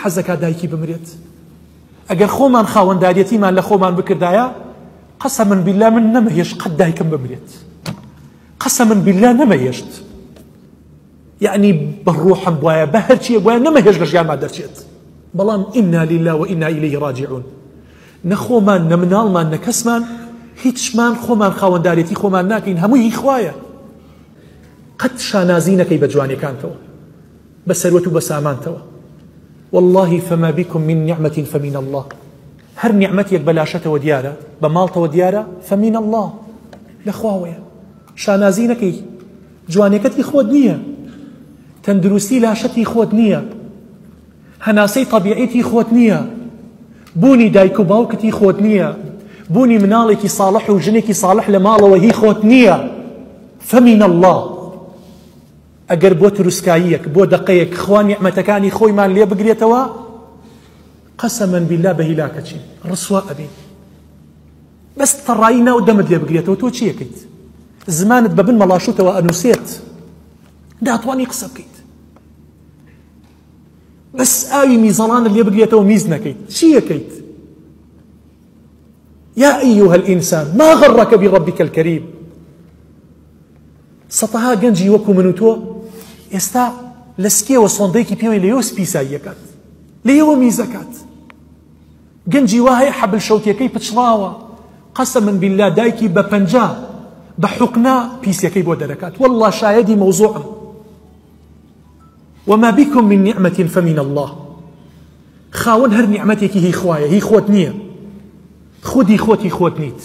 حەزەکە دایکی بمرێت؟ ئەگەر خۆمان خاوەنداریەتیمان لە خۆمان بکردایە قەسەمن بالله من نەمەهێشت قەت دایکم بمرێت، قەسەمن بالله نەمەهێشت، یعنی بەڕوحم وایە بە هەرچیە وایە نەمەهێشت لە ژیانمان دەرچێت. بەڵام ئینا لله و ئینا ئیلەیه ڕاجعون. نە خۆمان نە مناڵمان نە کەسمان هیچمان خۆمان خاوەنداریەتی خۆمان ناکەین، هەمووی هی خوایە. قەت شانازی نەکەی بە جوانیەکانتەوە، بە سەروەت و بە سامانتەوە. والله فما بكم من نعمة فمن الله. هر نعمتك بلاشتەوە دیارە، بە ماڵتەوە دیارە، فمن الله، لەخواوەیە. شانازی نەکەی، جوانیەکەتی خۆت نییە، تەندروستی لاشەتی خۆت نییە، هەناسەی طەبیعیتی خۆت نییە، بوونی دایک و باوکتی خۆت نییە، بوونی مناڵێکی ساڵح و ژنێکی ساڵح لە ماڵەوە هی خۆت نییە. فمن الله. ئەگەر بۆ تروسکاییەک بۆ دەقەیەک خوا نیعمەتەکانی خۆیمان لێ بگرێتەوە قەسەمەن بالله بە هیلاکەچین ڕسوا ئەبین. بەس تەڕایی ناو دەمت لێ بگرێتەوە تۆ چی یەکەیت؟ زمانت بە بن مەڵاشوتەوە ئەنووسێت، داتوانی قسە بکەیت، بەس ئاوی میزەڵانت لێ بگرێتەوە میز نەکەیت، چی یەکەیت؟ يا أيها الإنسان ما غرك بربك الكريم. سەتەها گەنجی وەکو من و تۆ ئێستا لە سکێوە سۆندەیەکی پێوەی لەیەوە سپیساییەکات، لەیەوە میزەکات، گەنجی وا هەیە حەبل شەوتیەکەی پچڕاوە، قەسەمن بالله دایکی بە پەنجا بە حوقنا پیسەکەی بۆ دەرەکات. والله شایەدی مەوزوعم. وما بكم من نعمة فمن الله. خاوەن هەر نیعمەتێکی هی خوایە، هی خۆت نییە، خودی خۆتی خۆت نیت.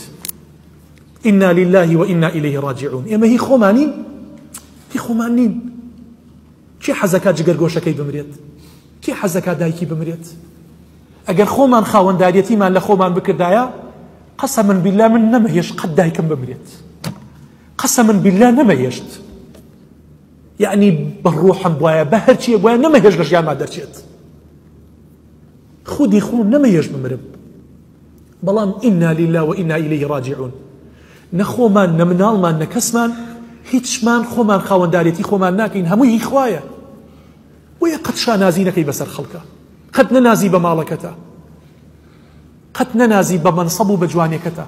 إنا لله وإنا إليه راجعون. إما هي خۆمانین، هی خۆمان نین. کێ حەزەکە جگەرگۆشەکەی بمرێت؟ کێ حەزەکە دایکی بمرێت؟ ئەگەر خۆمان خاوەنداریەتیمان لە خۆمان بکردایە قەسەمن بالله من نەمەهێشت قەت دایکم بمرێت، قەسەمن بالله نەمەهێشت، یعنی بەڕوحم وایە بە هەرچیە وایە نەمەهێشت لە ژیانمان دەرچێت، خودی خۆم نەمەهێشت بمرم. بەڵام ئینا لله وئینا ئیلەیه ڕاجعون. نە خۆمان نە مناڵمان نە کەسمان هیچمان خۆمان خاوەنداریەتی خۆمان ناکەین، هەمووی هی خوایە. وەیە قەت شانازی نەکەی بەسەر خەڵکە، قەت نەنازی بە ماڵەکەتە، قەت نەنازی بە مەنسەب و بە جوانیەکەتە،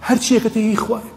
هەرچیەکەتە هی خوایە.